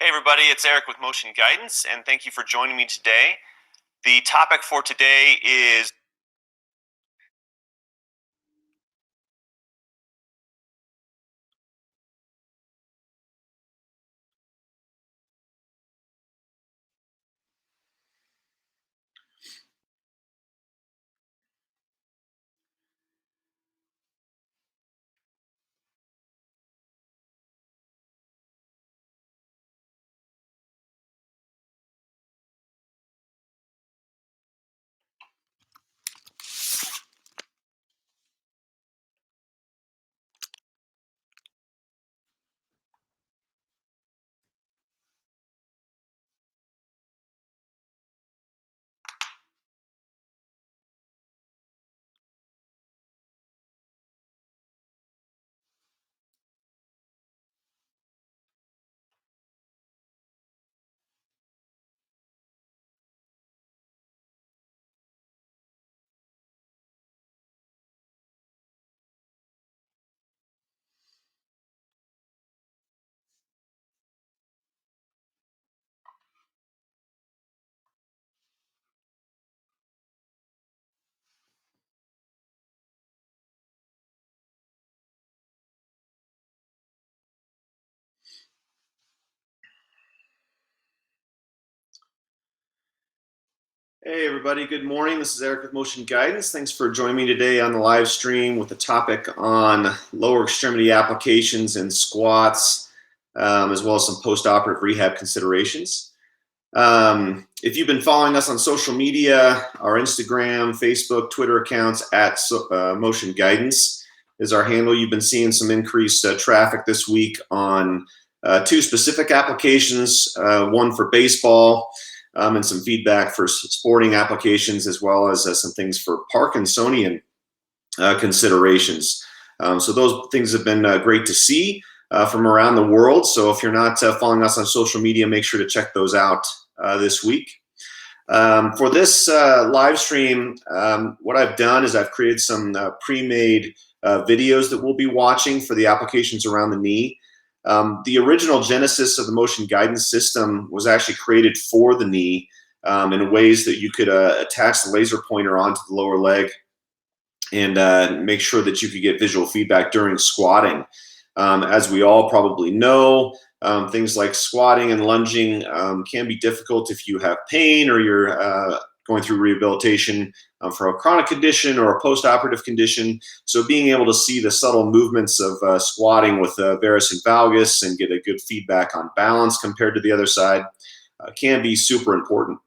Hey everybody, it's Eric with Motion Guidance, and thank you for joining me today. The topic for today is Hey everybody, good morning. This is Eric with Motion Guidance. Thanks for joining me today on the live stream with a topic on lower extremity applications and squats, as well as some post-operative rehab considerations. If you've been following us on social media, our Instagram, Facebook, Twitter accounts at Motion Guidance is our handle. You've been seeing some increased traffic this week on two specific applications, one for baseball, and some feedback for sporting applications, as well as some things for Parkinsonian considerations. So those things have been great to see from around the world. So if you're not following us on social media, make sure to check those out this week. For this live stream, what I've done is I've created some pre-made videos that we'll be watching for the applications around the knee. The original genesis of the motion guidance system was actually created for the knee in ways that you could attach the laser pointer onto the lower leg and make sure that you could get visual feedback during squatting. As we all probably know, things like squatting and lunging can be difficult if you have pain or you're going through rehabilitation for a chronic condition or a post-operative condition. So being able to see the subtle movements of squatting with varus and valgus and get a good feedback on balance compared to the other side can be super important.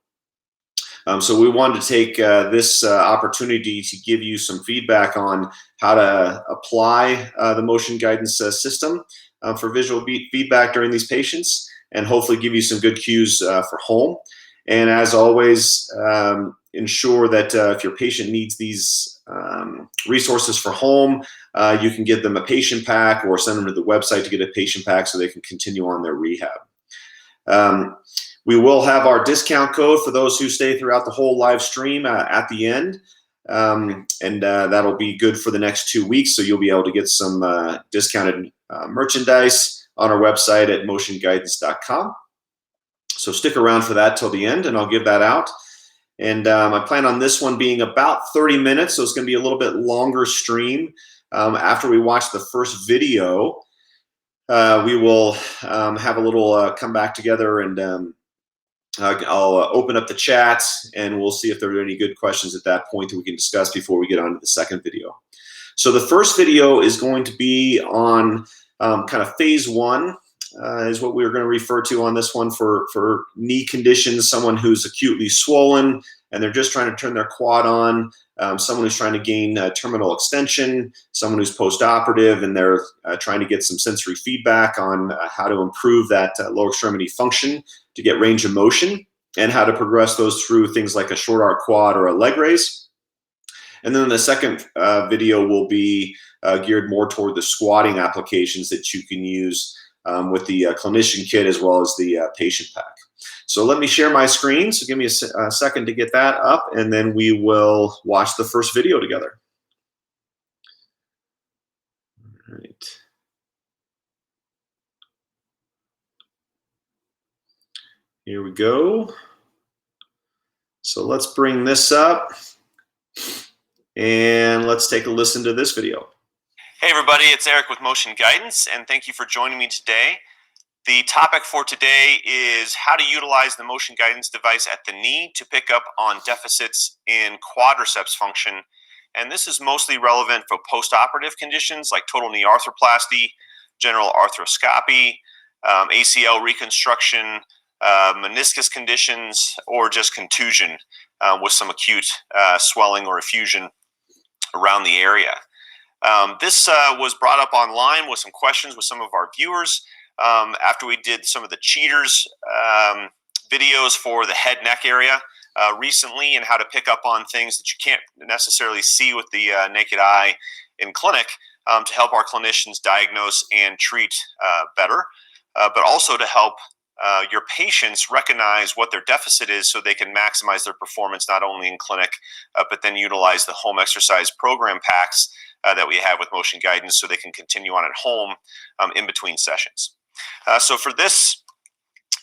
So we wanted to take this opportunity to give you some feedback on how to apply the motion guidance system for visual feedback during these patients, and hopefully give you some good cues for home. And as always, ensure that if your patient needs these resources for home, you can give them a patient pack or send them to the website to get a patient pack so they can continue on their rehab. We will have our discount code for those who stay throughout the whole live stream at the end. And that'll be good for the next 2 weeks. So you'll be able to get some discounted merchandise on our website at motionguidance.com. So stick around for that till the end, and I'll give that out. And I plan on this one being about 30 minutes, so it's going to be a little bit longer stream. After we watch the first video, we will have a little come back together, and I'll open up the chat, and we'll see if there are any good questions at that point that we can discuss before we get on to the second video. So the first video is going to be on kind of phase one. Is what we're going to refer to on this one for knee conditions, someone who's acutely swollen and they're just trying to turn their quad on, someone who's trying to gain terminal extension, someone who's post-operative and they're trying to get some sensory feedback on how to improve that lower extremity function to get range of motion, and how to progress those through things like a short arc quad or a leg raise. And then the second video will be geared more toward the squatting applications that you can use with the clinician kit as well as the patient pack. So let me share my screen. So give me a second to get that up, and then we will watch the first video together. All right. Here we go. So let's bring this up and let's take a listen to this video. Hey everybody, it's Eric with Motion Guidance, and thank you for joining me today. The topic for today is how to utilize the motion guidance device at the knee to pick up on deficits in quadriceps function. And this is mostly relevant for post-operative conditions like total knee arthroplasty, general arthroscopy, ACL reconstruction, meniscus conditions, or just contusion with some acute swelling or effusion around the area. This was brought up online with some questions with some of our viewers after we did some of the cheaters videos for the head neck area recently, and how to pick up on things that you can't necessarily see with the naked eye in clinic to help our clinicians diagnose and treat better, but also to help your patients recognize what their deficit is so they can maximize their performance not only in clinic, but then utilize the home exercise program packs that we have with motion guidance so they can continue on at home in between sessions. So for this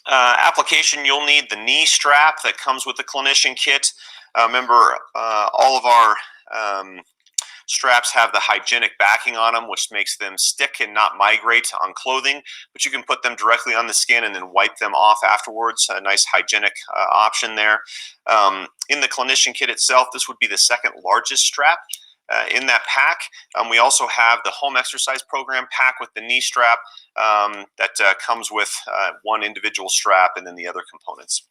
application, you'll need the knee strap that comes with the clinician kit. Remember, all of our straps have the hygienic backing on them, which makes them stick and not migrate on clothing, but you can put them directly on the skin and then wipe them off afterwards. A nice hygienic option there. In the clinician kit itself, this would be the second largest strap in that pack. We also have the home exercise program pack with the knee strap that comes with one individual strap and then the other components.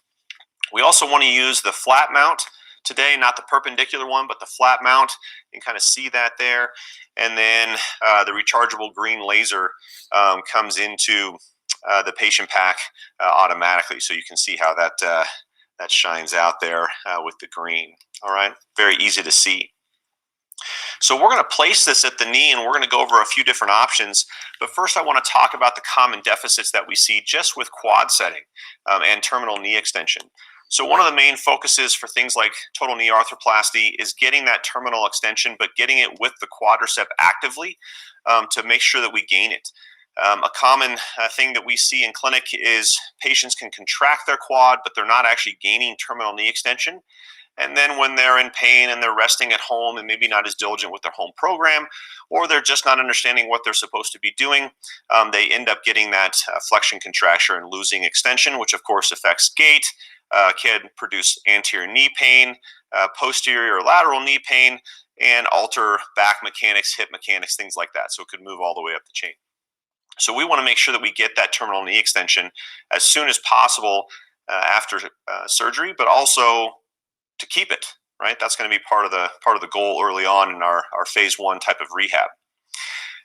We also want to use the flat mount today, not the perpendicular one, but the flat mount. You can kind of see that there. And then the rechargeable green laser comes into the patient pack automatically. So you can see how that shines out there with the green. All right, very easy to see. So we're going to place this at the knee, and we're going to go over a few different options. But first, I want to talk about the common deficits that we see just with quad setting and terminal knee extension. So one of the main focuses for things like total knee arthroplasty is getting that terminal extension, but getting it with the quadricep actively to make sure that we gain it. A common thing that we see in clinic is patients can contract their quad, but they're not actually gaining terminal knee extension. And then when they're in pain and they're resting at home and maybe not as diligent with their home program, or they're just not understanding what they're supposed to be doing, they end up getting that flexion contracture and losing extension, which of course affects gait, can produce anterior knee pain, posterior or lateral knee pain, and alter back mechanics, hip mechanics, things like that. So it could move all the way up the chain. So we want to make sure that we get that terminal knee extension as soon as possible after surgery, but also to keep it, right? That's going to be part of the goal early on in our phase 1 type of rehab.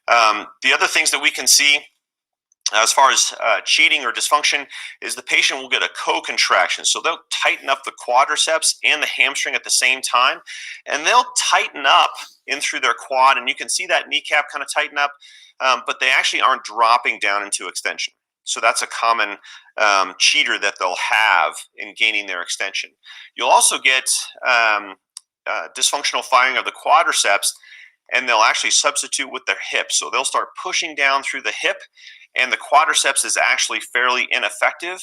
The other things that we can see as far as cheating or dysfunction is the patient will get a co-contraction. So they'll tighten up the quadriceps and the hamstring at the same time, and they'll tighten up in through their quad, and you can see that kneecap kind of tighten up, but they actually aren't dropping down into extension. So that's a common cheater that they'll have in gaining their extension. You'll also get dysfunctional firing of the quadriceps, and they'll actually substitute with their hip. So they'll start pushing down through the hip, and the quadriceps is actually fairly ineffective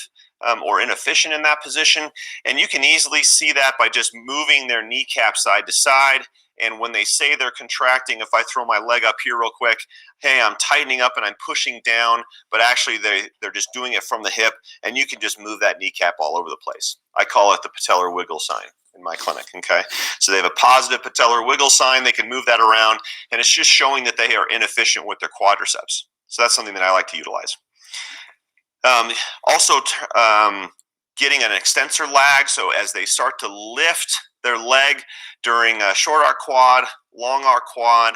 or inefficient in that position. And you can easily see that by just moving their kneecap side to side. And when they say they're contracting, if I throw my leg up here real quick, hey, I'm tightening up and I'm pushing down, but actually they're just doing it from the hip, and you can just move that kneecap all over the place. I call it the patellar wiggle sign in my clinic, okay? So they have a positive patellar wiggle sign, they can move that around, and it's just showing that they are inefficient with their quadriceps. So that's something that I like to utilize. Also, getting an extensor lag, so as they start to lift their leg during a short arc quad, long arc quad,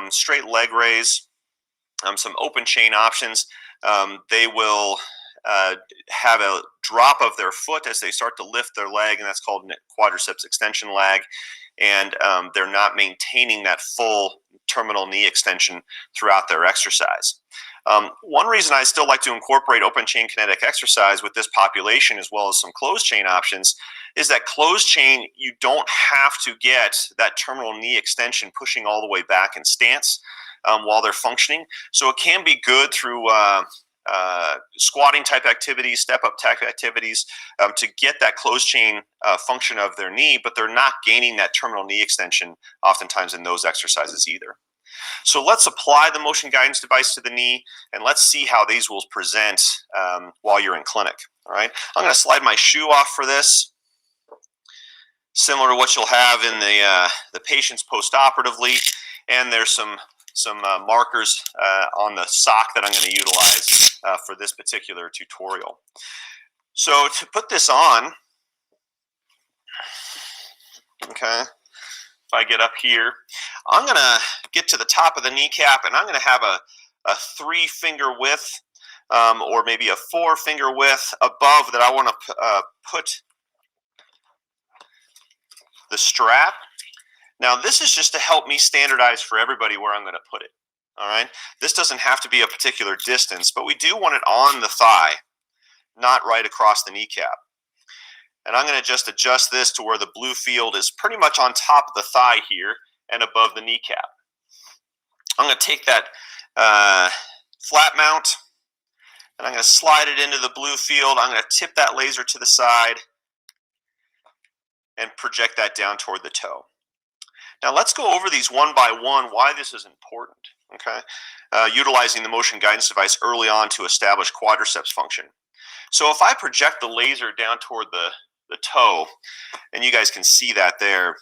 straight leg raise, some open chain options, they will have a drop of their foot as they start to lift their leg, and that's called quadriceps extension lag, and they're not maintaining that full terminal knee extension throughout their exercise. One reason I still like to incorporate open chain kinetic exercise with this population, as well as some closed chain options, is that closed chain, you don't have to get that terminal knee extension pushing all the way back in stance while they're functioning. So it can be good through squatting type activities, step up type activities to get that closed chain function of their knee, but they're not gaining that terminal knee extension oftentimes in those exercises either. So let's apply the motion guidance device to the knee, and let's see how these will present while you're in clinic. All right, I'm going to slide my shoe off for this, similar to what you'll have in the patients post-operatively, and there's some markers on the sock that I'm going to utilize for this particular tutorial. So to put this on, okay, if I get up here, I'm going to get to the top of the kneecap, and I'm going to have a 3-finger width or maybe a 4-finger width above that I want to put the strap. Now this is just to help me standardize for everybody where I'm going to put it. All right, this doesn't have to be a particular distance, but we do want it on the thigh, not right across the kneecap. And I'm going to just adjust this to where the blue field is pretty much on top of the thigh here and above the kneecap. I'm going to take that flat mount and I'm going to slide it into the blue field. I'm going to tip that laser to the side and project that down toward the toe. Now let's go over these one by one, why this is important. Okay, utilizing the motion guidance device early on to establish quadriceps function. So if I project the laser down toward the toe, and you guys can see that there,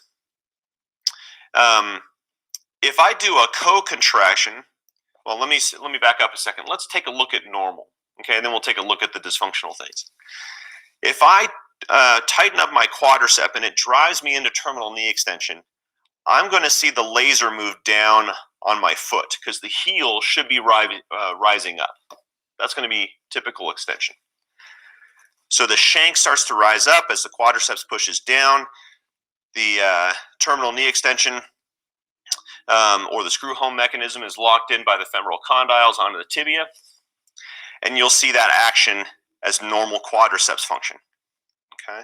if I do a co-contraction, well, let me back up a second. Let's take a look at normal, okay, and then we'll take a look at the dysfunctional things. If I tighten up my quadricep and it drives me into terminal knee extension, I'm going to see the laser move down on my foot because the heel should be rising up. That's going to be typical extension. So the shank starts to rise up as the quadriceps pushes down. The terminal knee extension or the screw home mechanism is locked in by the femoral condyles onto the tibia. And you'll see that action as normal quadriceps function. Okay.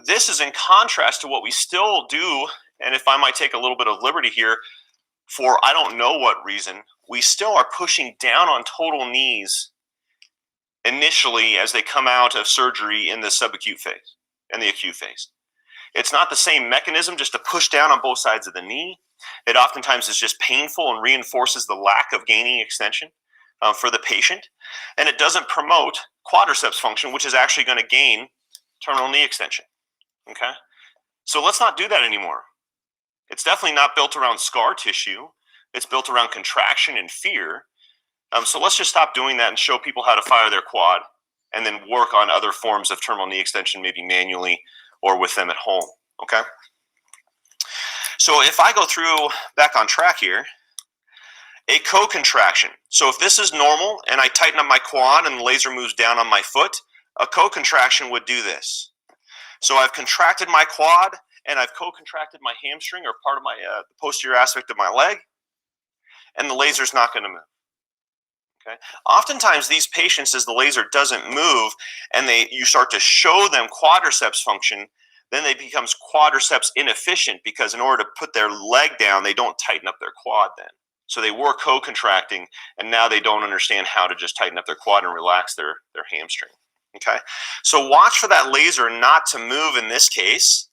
This is in contrast to what we still do, and if I might take a little bit of liberty here, for I don't know what reason, we still are pushing down on total knees initially as they come out of surgery in the subacute phase and the acute phase. It's not the same mechanism just to push down on both sides of the knee. It oftentimes is just painful and reinforces the lack of gaining extension for the patient, and it doesn't promote quadriceps function, which is actually going to gain terminal knee extension. Okay, so let's not do that anymore. It's definitely not built around scar tissue. It's built around contraction and fear. So let's just stop doing that and show people how to fire their quad and then work on other forms of terminal knee extension, maybe manually or with them at home, okay? So if I go through back on track here, a co-contraction. So if this is normal and I tighten up my quad and the laser moves down on my foot, a co-contraction would do this. So I've contracted my quad and I've co-contracted my hamstring or part of my posterior aspect of my leg, and the laser's not going to move. Okay. Oftentimes these patients, as the laser doesn't move and you start to show them quadriceps function, then they becomes quadriceps inefficient because in order to put their leg down, they don't tighten up their quad then. So they were co-contracting and now they don't understand how to just tighten up their quad and relax their hamstring. Okay, so watch for that laser not to move in this case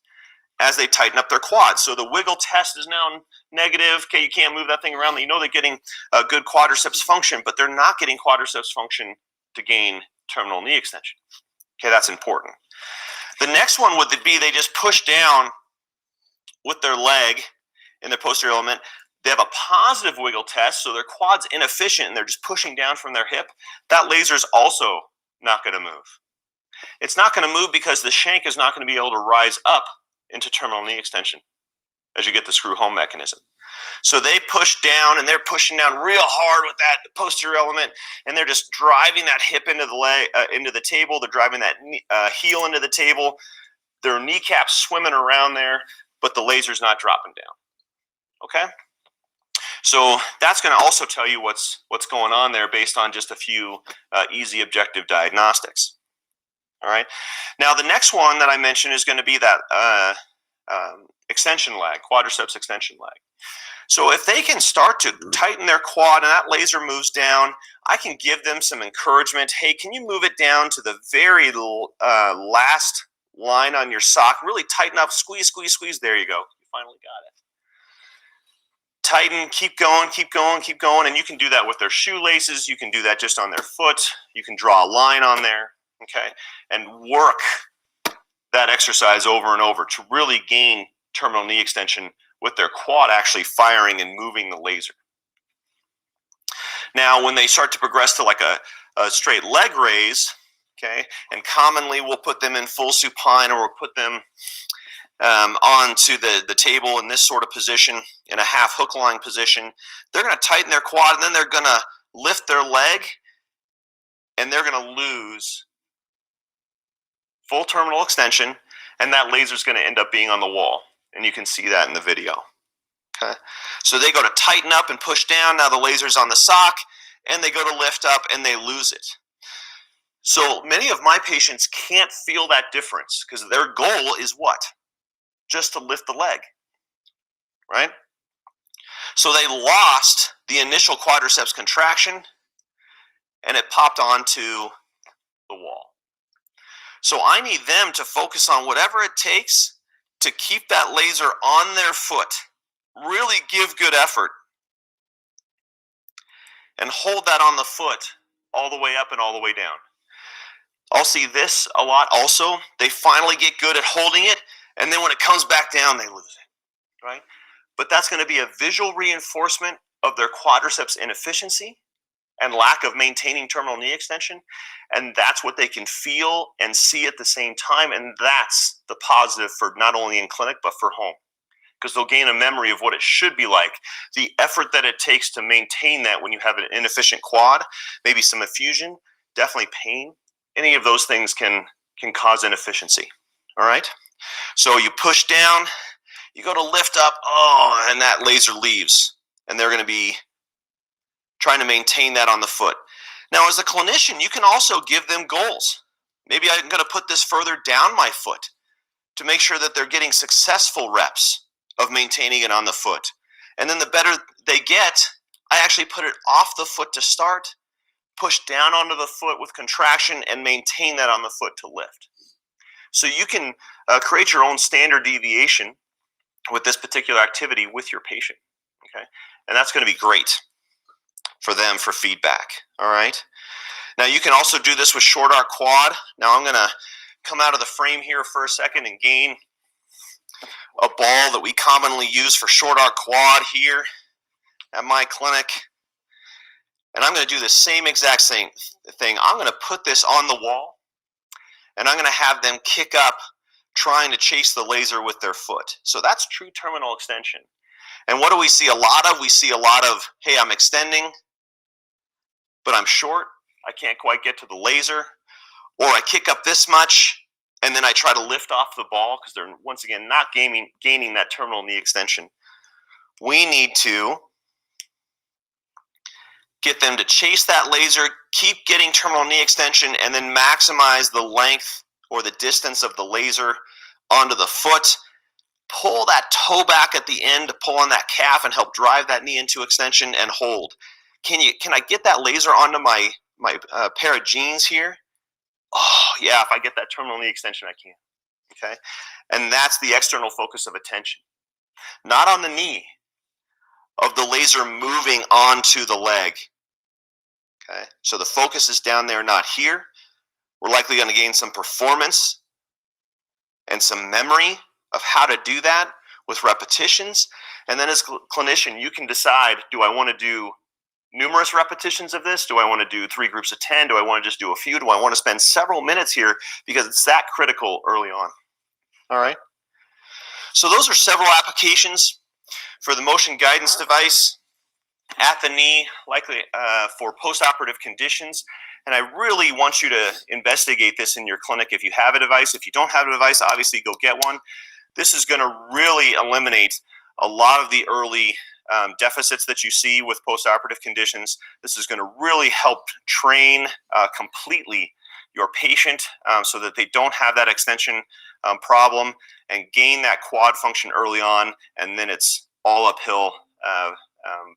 as they tighten up their quad. So the wiggle test is now negative. Okay, you can't move that thing around. You know they're getting a good quadriceps function, but they're not getting quadriceps function to gain terminal knee extension. Okay, that's important. The next one would be they just push down with their leg in their posterior element. They have a positive wiggle test, so their quad's inefficient and they're just pushing down from their hip. That laser's also not going to move. It's not going to move because the shank is not going to be able to rise up into terminal knee extension as you get the screw home mechanism. So they push down and they're pushing down real hard with that posterior element, and they're just driving that hip into the leg, into the table. They're driving that heel into the table. Their kneecap's swimming around there, but the laser's not dropping down. Okay. So that's going to also tell you what's going on there based on just a few easy objective diagnostics. All right. Now the next one that I mentioned is going to be that extension lag, quadriceps extension lag. So if they can start to tighten their quad and that laser moves down, I can give them some encouragement. Hey, can you move it down to the very last line on your sock? Really tighten up, squeeze, squeeze, squeeze. There you go. You finally got it. Tighten, keep going, keep going, keep going. And you can do that with their shoelaces. You can do that just on their foot. You can draw a line on there, okay? And work that exercise over and over to really gain terminal knee extension with their quad actually firing and moving the laser. Now, when they start to progress to like a straight leg raise, okay, and commonly we'll put them in full supine or we'll put them onto the table in this sort of position, in a half hook lying position, they're going to tighten their quad and then they're going to lift their leg and they're going to lose full terminal extension, and that laser is going to end up being on the wall. And you can see that in the video. Okay, so they go to tighten up and push down. Now the laser's on the sock, and they go to lift up and they lose it. So many of my patients can't feel that difference because their goal is what? Just to lift the leg, right? So they lost the initial quadriceps contraction, and it popped onto the wall. So I need them to focus on whatever it takes to keep that laser on their foot. Really give good effort and hold that on the foot all the way up and all the way down. I'll see this a lot also. They finally get good at holding it, and then when it comes back down, they lose it, right? But that's going to be a visual reinforcement of their quadriceps inefficiency and lack of maintaining terminal knee extension, and that's what they can feel and see at the same time, and that's the positive for not only in clinic but for home, because they'll gain a memory of what it should be like, the effort that it takes to maintain that when you have an inefficient quad, maybe some effusion, definitely pain. Any of those things can cause inefficiency, all right? So you push down, you go to lift up, oh, and that laser leaves, and they're going to be trying to maintain that on the foot. Now, as a clinician, you can also give them goals. Maybe I'm going to put this further down my foot to make sure that they're getting successful reps of maintaining it on the foot. And then the better they get, I actually put it off the foot to start, push down onto the foot with contraction, and maintain that on the foot to lift. So you can create your own standard deviation with this particular activity with your patient, okay? And that's going to be great for them for feedback, all right? Now you can also do this with short arc quad. Now I'm going to come out of the frame here for a second and gain a ball that we commonly use for short arc quad here at my clinic. And I'm going to do the same exact same thing. I'm going to put this on the wall, and I'm going to have them kick up trying to chase the laser with their foot. So that's true terminal extension. And what do we see a lot of? We see a lot of, hey, I'm extending, but I'm short. I can't quite get to the laser. Or I kick up this much, and then I try to lift off the ball because they're, once again, not gaining that terminal knee extension. We need to get them to chase that laser, keep getting terminal knee extension, and then maximize the length or the distance of the laser onto the foot. Pull that toe back at the end to pull on that calf and help drive that knee into extension and hold. Can I get that laser onto my pair of jeans here? Oh, yeah, if I get that terminal knee extension, I can. Okay? And that's the external focus of attention. Not on the knee, of the laser moving onto the leg. Okay? So the focus is down there, not here. We're likely going to gain some performance and some memory of how to do that with repetitions. And then as a clinician, you can decide, do I want to do numerous repetitions of this? Do I want to do 3 groups of 10? Do I want to just do a few? Do I want to spend several minutes here? Because it's that critical early on. All right. So those are several applications for the motion guidance device at the knee, likely for post-operative conditions. And I really want you to investigate this in your clinic if you have a device. If you don't have a device, obviously go get one. This is going to really eliminate a lot of the early deficits that you see with post-operative conditions. This is going to really help train completely your patient so that they don't have that extension problem and gain that quad function early on, and then it's all uphill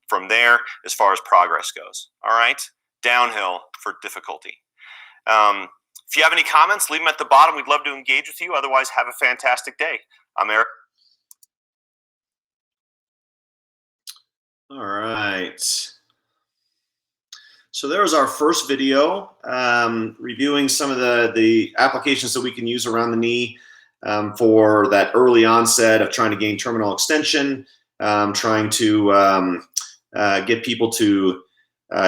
from there as far as progress goes. All right, downhill for difficulty. If you have any comments, leave them at the bottom. We'd love to engage with you. Otherwise, have a fantastic day. I'm Eric. All right. So there was our first video reviewing some of the applications that we can use around the knee for that early onset of trying to gain terminal extension, trying to get people to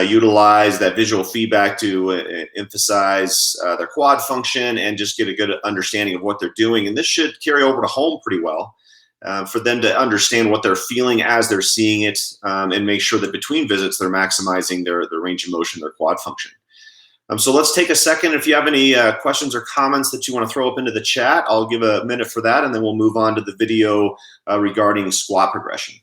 utilize that visual feedback to emphasize their quad function and just get a good understanding of what they're doing. And this should carry over to home pretty well. For them to understand what they're feeling as they're seeing it, and make sure that between visits they're maximizing their range of motion, their quad function. So let's take a second. If you have any questions or comments that you want to throw up into the chat, I'll give a minute for that, and then we'll move on to the video regarding squat progression.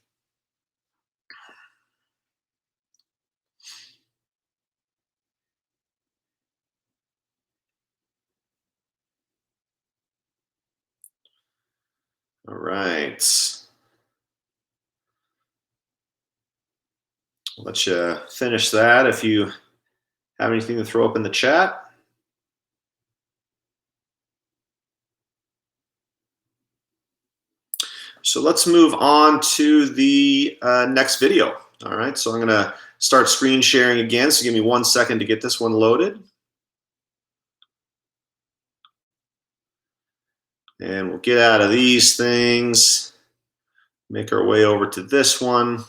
All right. I'll let you finish that if you have anything to throw up in the chat. So let's move on to the next video. All right, so I'm going to start screen sharing again. So give me 1 second to get this one loaded. And we'll get out of these things, make our way over to this one.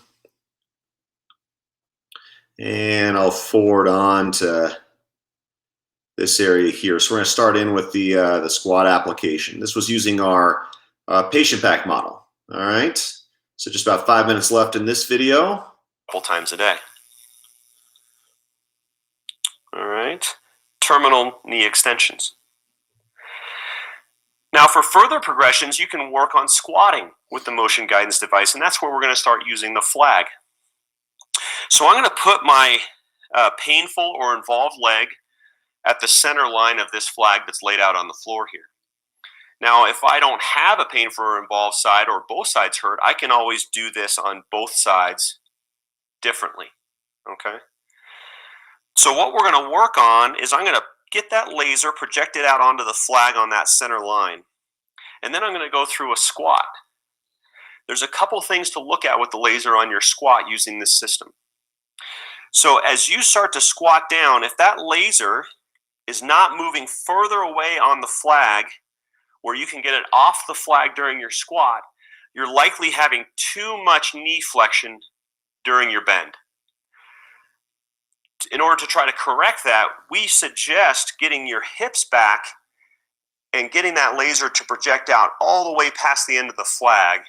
And I'll forward on to this area here. So we're going to start in with the squat application. This was using our patient pack model. All right, so just about 5 minutes left in this video. A couple times a day. All right, terminal knee extensions. Now for further progressions, you can work on squatting with the motion guidance device, and that's where we're going to start using the flag. So I'm going to put my painful or involved leg at the center line of this flag that's laid out on the floor here. Now, if I don't have a painful or involved side or both sides hurt, I can always do this on both sides differently, okay? So what we're going to work on is I'm going to get that laser projected out onto the flag on that center line, and then I'm going to go through a squat. There's a couple things to look at with the laser on your squat using this system. So as you start to squat down, if that laser is not moving further away on the flag where you can get it off the flag during your squat, you're likely having too much knee flexion during your bend. In order to try to correct that, we suggest getting your hips back and getting that laser to project out all the way past the end of the flag,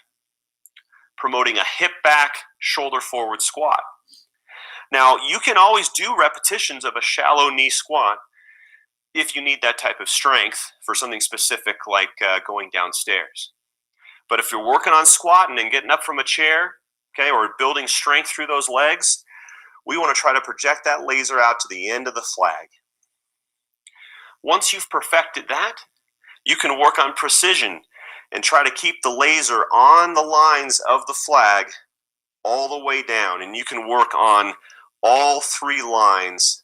promoting a hip back, shoulder forward squat. Now, you can always do repetitions of a shallow knee squat if you need that type of strength for something specific like going downstairs. But if you're working on squatting and getting up from a chair, okay, or building strength through those legs, we want to try to project that laser out to the end of the flag. Once you've perfected that, you can work on precision and try to keep the laser on the lines of the flag all the way down. And you can work on all three lines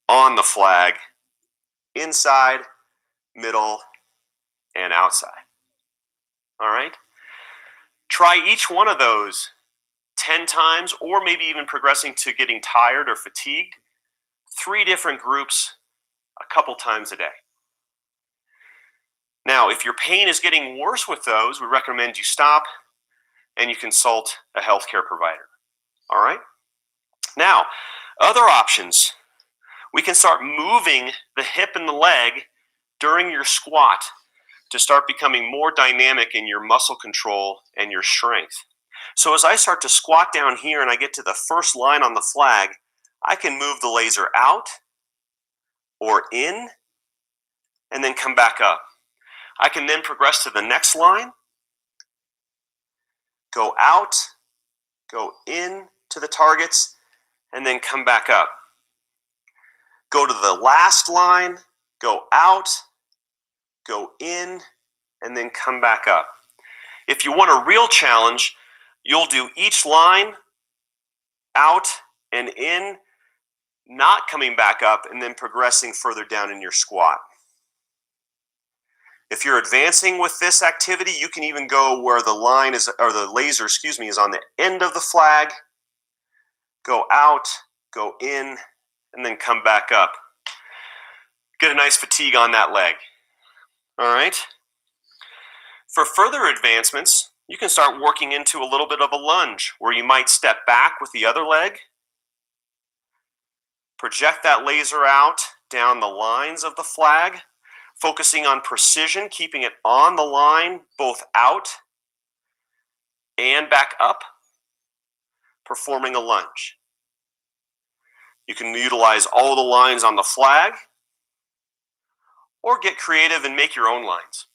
on the flag, inside, middle, and outside. All right? Try each one of those 10 times, or maybe even progressing to getting tired or fatigued, 3 different groups a couple times a day. Now, if your pain is getting worse with those, we recommend you stop and you consult a healthcare provider. All right? Now, other options. We can start moving the hip and the leg during your squat to start becoming more dynamic in your muscle control and your strength. So as I start to squat down here and I get to the first line on the flag, I can move the laser out or in and then come back up. I can then progress to the next line, go out, go in to the targets, and then come back up. Go to the last line, go out, go in, and then come back up. If you want a real challenge, you'll do each line out and in, not coming back up, and then progressing further down in your squat. If you're advancing with this activity, you can even go where the line is, or the laser, excuse me, is on the end of the flag, go out, go in, and then come back up. Get a nice fatigue on that leg. All right. For further advancements, you can start working into a little bit of a lunge where you might step back with the other leg, project that laser out down the lines of the flag, focusing on precision, keeping it on the line, both out and back up, performing a lunge. You can utilize all the lines on the flag or get creative and make your own lines.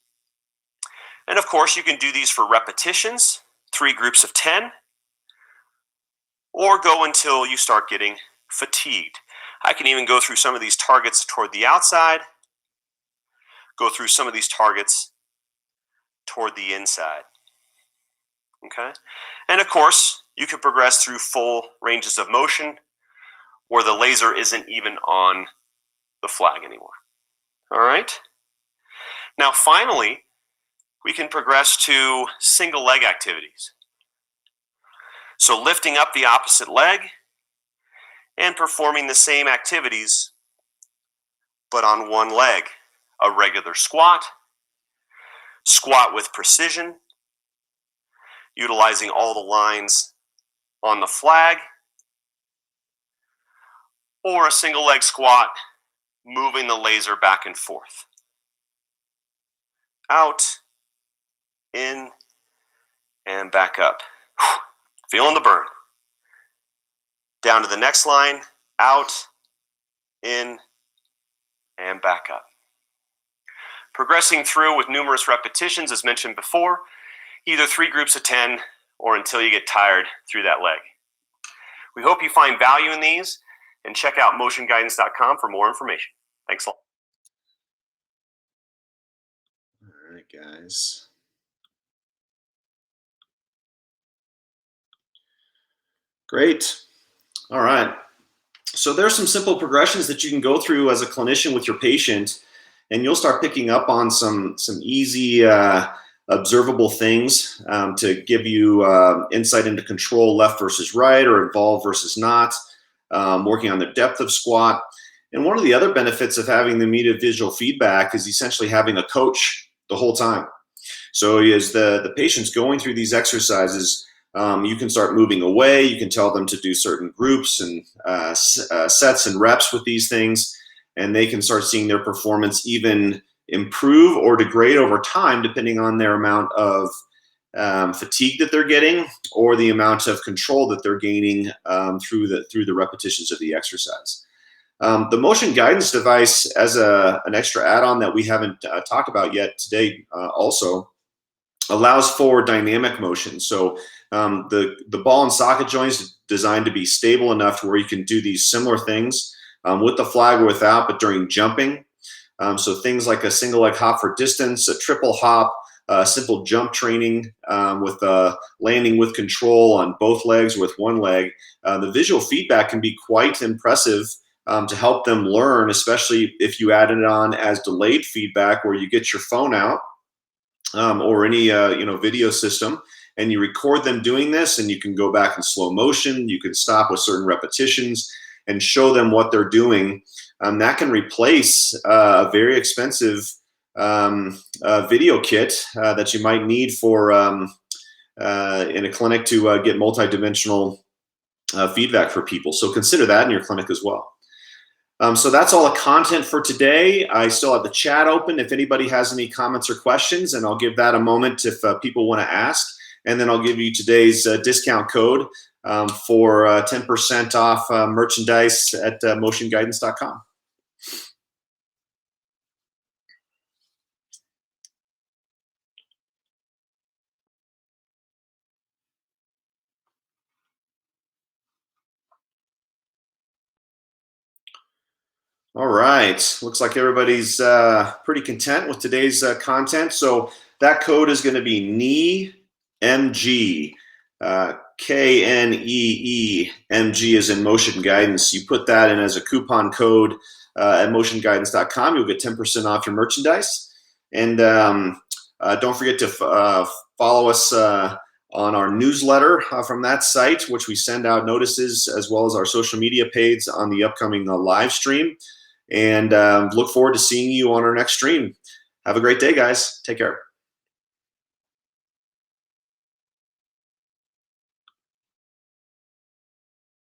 And of course, you can do these for repetitions, 3 groups of 10, or go until you start getting fatigued. I can even go through some of these targets toward the outside, go through some of these targets toward the inside. Okay? And of course, you can progress through full ranges of motion where the laser isn't even on the flag anymore. All right? Now, finally, we can progress to single leg activities. So lifting up the opposite leg and performing the same activities, but on one leg. A regular squat, squat with precision, utilizing all the lines on the flag, or a single leg squat, moving the laser back and forth. Out, in, and back up. Feeling the burn. Down to the next line, out, in, and back up. Progressing through with numerous repetitions, as mentioned before, either 3 groups of 10 or until you get tired through that leg. We hope you find value in these, and check out motionguidance.com for more information. Thanks a lot. All right, guys. Great. All right. So there's some simple progressions that you can go through as a clinician with your patient, and you'll start picking up on some easy observable things to give you insight into control left versus right or involved versus not, working on the depth of squat. And one of the other benefits of having the immediate visual feedback is essentially having a coach the whole time. So as the patient's going through these exercises, you can start moving away. You can tell them to do certain groups and sets and reps with these things, and they can start seeing their performance even improve or degrade over time, depending on their amount of fatigue that they're getting or the amount of control that they're gaining through the repetitions of the exercise. The motion guidance device, as an extra add-on that we haven't talked about yet today, also allows for dynamic motion. So the ball and socket joint is designed to be stable enough to where you can do these similar things with the flag or without, but during jumping. So things like a single leg hop for distance, a triple hop, simple jump training with landing with control on both legs with one leg. The visual feedback can be quite impressive to help them learn, especially if you add it on as delayed feedback where you get your phone out or any video system, and you record them doing this, and you can go back in slow motion. You can stop with certain repetitions and show them what they're doing. That can replace a very expensive video kit that you might need for in a clinic to get multidimensional feedback for people. So consider that in your clinic as well. So that's all the content for today. I still have the chat open if anybody has any comments or questions, and I'll give that a moment if people want to ask. And then I'll give you today's discount code for 10% off merchandise at motionguidance.com. All right. Looks like everybody's pretty content with today's content. So that code is going to be KNEEMG. KNEEMG is in motion guidance. You put that in as a coupon code at motionguidance.com. You'll get 10% off your merchandise. And don't forget to follow us on our newsletter from that site, which we send out notices, as well as our social media page on the upcoming live stream. And look forward to seeing you on our next stream. Have a great day, guys. Take care.